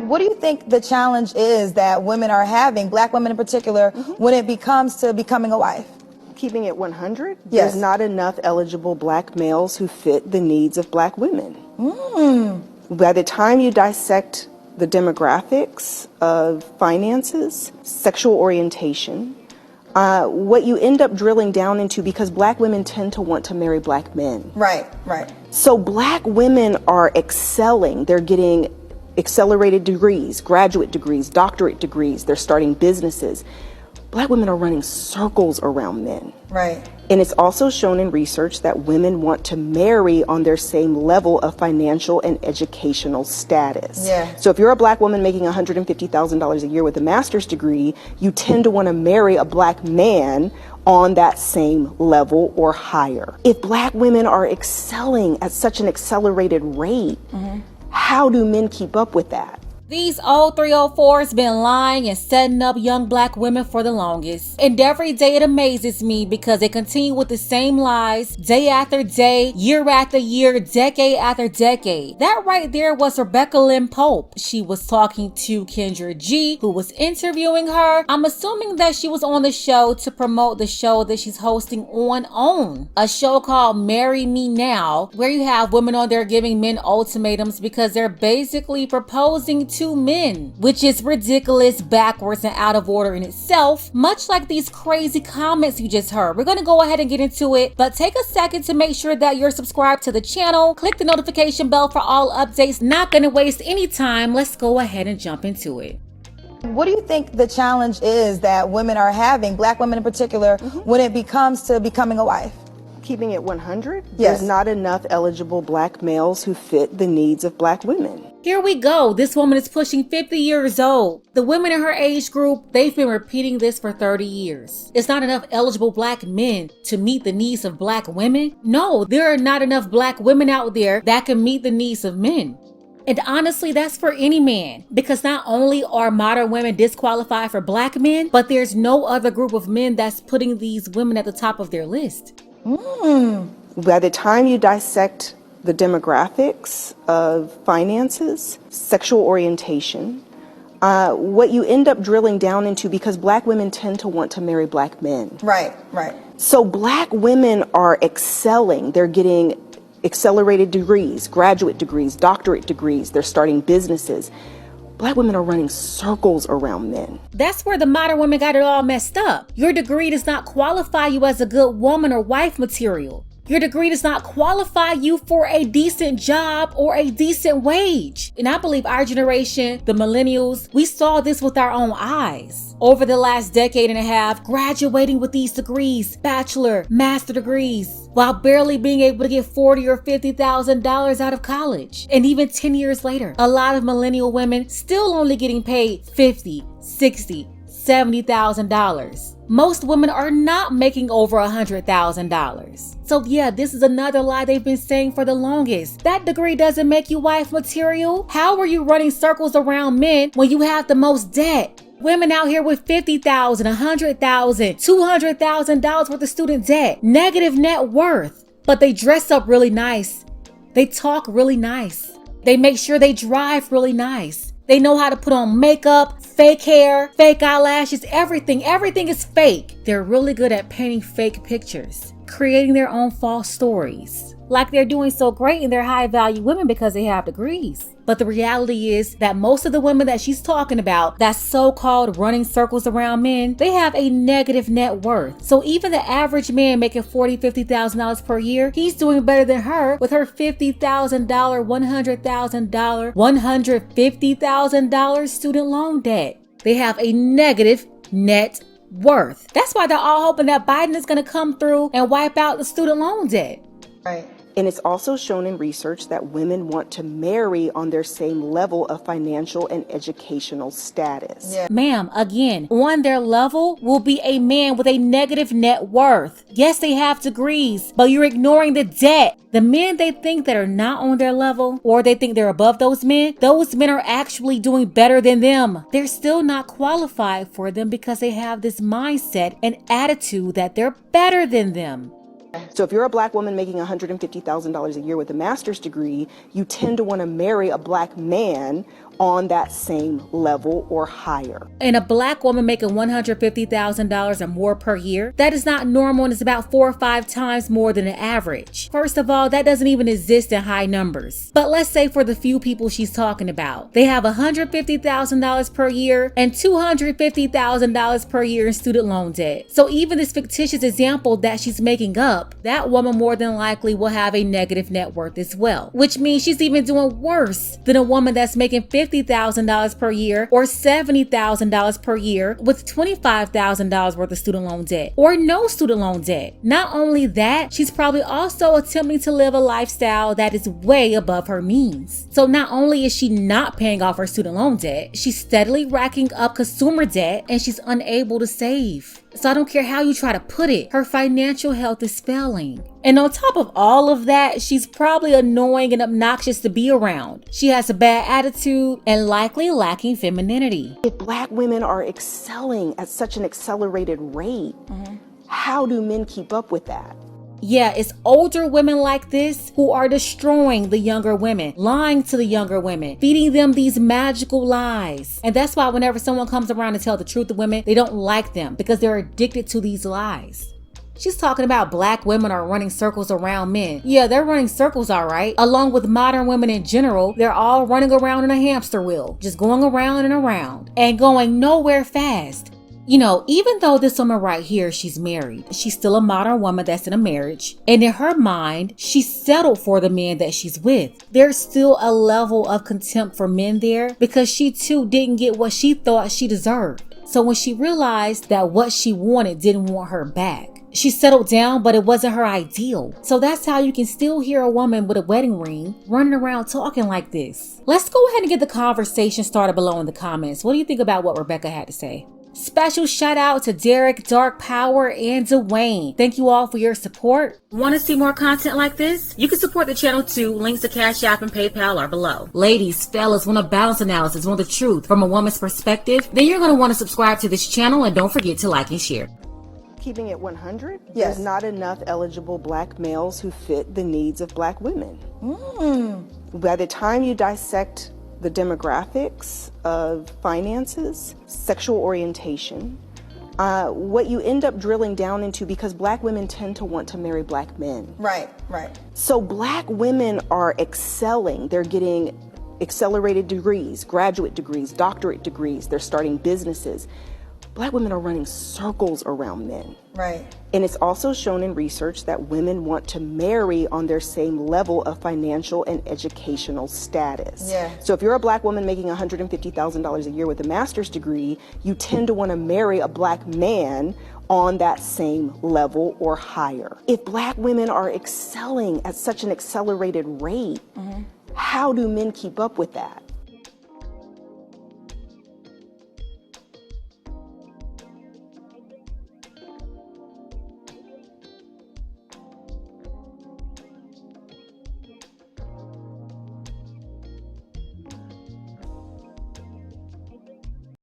What do you think the challenge is that women are having, black women in particular, when it comes to becoming a wife? Keeping it 100, Yes. There's not enough eligible black males who fit the needs of black women. By the time you dissect the demographics of finances, sexual orientation, what you end up drilling down into, because black women tend to want to marry black men. Right, right. So black women are excelling. They're getting accelerated degrees, graduate degrees, doctorate degrees. They're starting businesses. Black women are running circles around men. Right. And it's also shown in research that women want to marry on their same level of financial and educational status. Yeah. So if you're a black woman making $150,000 a year with a master's degree, you tend to want to marry a black man on that same level or higher. If black women are excelling at such an accelerated rate, how do men keep up with that? These old 304s been lying and setting up young black women for the longest. And every day it amazes me because they continue with the same lies day after day, year after year, decade after decade. That right there was Rebecca Lynn Pope. She was talking to Kendra G, who was interviewing her. I'm assuming that she was on the show to promote the show that she's hosting on OWN, a show called Marry Me Now, where you have women on there giving men ultimatums because they're basically proposing to men, which is ridiculous, backwards, and out of order in itself, much like these crazy comments you just heard. We're going to go ahead and get into it, but take a second to make sure that you're subscribed to the channel. Click the notification bell for all updates. Not going to waste any time. Let's go ahead and jump into it. What do you think the challenge is that women are having, black women in particular, when it comes to becoming a wife? Keeping it 100, Yes. There's not enough eligible black males who fit the needs of black women. Here we go. This woman is pushing 50 years old. The women in her age group, they've been repeating this for 30 years. It's not enough eligible black men to meet the needs of black women. No, there are not enough black women out there that can meet the needs of men. And honestly, that's for any man, because not only are modern women disqualified for black men, but there's no other group of men that's putting these women at the top of their list. By the time you dissect the demographics of finances, sexual orientation, what you end up drilling down into, because black women tend to want to marry black men. Right, right. So black women are excelling. They're getting accelerated degrees, graduate degrees, doctorate degrees. They're starting businesses. Black women are running circles around men. That's where the modern women got it all messed up. Your degree does not qualify you as a good woman or wife material. Your degree does not qualify you for a decent job or a decent wage. And I believe our generation, the millennials, we saw this with our own eyes. Over the last decade and a half, graduating with these degrees, bachelor, master degrees, while barely being able to get $40,000 or $50,000 out of college. And even 10 years later, a lot of millennial women still only getting paid $50,000, $60,000, $70,000. Most women are not making over $100,000. So yeah, this is another lie they've been saying for the longest. That degree doesn't make you wife material. How are you running circles around men when you have the most debt? Women out here with $50,000, $100,000, $200,000 worth of student debt, negative net worth, but they dress up really nice. They talk really nice. They make sure they drive really nice. They know how to put on makeup, fake hair, fake eyelashes, everything. Everything is fake. They're really good at painting fake pictures, creating their own false stories. Like they're doing so great and they're high value women because they have degrees. But the reality is that most of the women that she's talking about, that so-called running circles around men, they have a negative net worth. So even the average man making $40,000, $50,000 per year, he's doing better than her with her $50,000, $100,000, $150,000 student loan debt. They have a negative net worth. That's why they're all hoping that Biden is going to come through and wipe out the student loan debt. Right. And it's also shown in research that women want to marry on their same level of financial and educational status. Yeah. Ma'am, again, on their level will be a man with a negative net worth. Yes, they have degrees, but you're ignoring the debt. The men they think that are not on their level, or they think they're above those men are actually doing better than them. They're still not qualified for them because they have this mindset and attitude that they're better than them. So if you're a black woman making $150,000 a year with a master's degree, you tend to want to marry a black man on that same level or higher. And a black woman making $150,000 or more per year, that is not normal and is about 4 or 5 times more than the average. First of all, that doesn't even exist in high numbers. But let's say for the few people she's talking about, they have $150,000 per year and $250,000 per year in student loan debt. So even this fictitious example that she's making up, that woman more than likely will have a negative net worth as well, which means she's even doing worse than a woman that's making $50,000 per year or $70,000 per year with $25,000 worth of student loan debt or no student loan debt. Not only that, she's probably also attempting to live a lifestyle that is way above her means. So not only is she not paying off her student loan debt, she's steadily racking up consumer debt and she's unable to save. So I don't care how you try to put it, her financial health is failing. And on top of all of that, she's probably annoying and obnoxious to be around. She has a bad attitude and likely lacking femininity. If black women are excelling at such an accelerated rate, how do men keep up with that? Yeah, it's older women like this who are destroying the younger women, lying to the younger women, feeding them these magical lies. And that's why whenever someone comes around to tell the truth to women, they don't like them because they're addicted to these lies. She's talking about black women are running circles around men. Yeah, they're running circles, all right. Along with modern women in general, they're all running around in a hamster wheel, just going around and around and going nowhere fast. You know, even though this woman right here, she's married, she's still a modern woman that's in a marriage. And in her mind, she's settled for the man that she's with. There's still a level of contempt for men there because she too didn't get what she thought she deserved. So when she realized that what she wanted didn't want her back, she settled down, but it wasn't her ideal. So that's how you can still hear a woman with a wedding ring running around talking like this. Let's go ahead and get the conversation started below in the comments. What do you think about what Rebecca had to say? Special shout out to Derek, Dark Power, and Dwayne. Thank you all for your support. Want to see more content like this? You can support the channel too. Links to Cash App and PayPal are below. Ladies, fellas, want a balance analysis, want the truth from a woman's perspective? Then you're going to want to subscribe to this channel and don't forget to like and share. Keeping it 100, Yes. there's not enough eligible black males who fit the needs of black women. By the time you dissect the demographics of finances, sexual orientation, what you end up drilling down into, because black women tend to want to marry black men. Right. So black women are excelling. They're getting accelerated degrees, graduate degrees, doctorate degrees. They're starting businesses. Black women are running circles around men. Right. And it's also shown in research that women want to marry on their same level of financial and educational status. Yeah. So if you're a black woman making $150,000 a year with a master's degree, you tend to want to marry a black man on that same level or higher. If black women are excelling at such an accelerated rate, how do men keep up with that?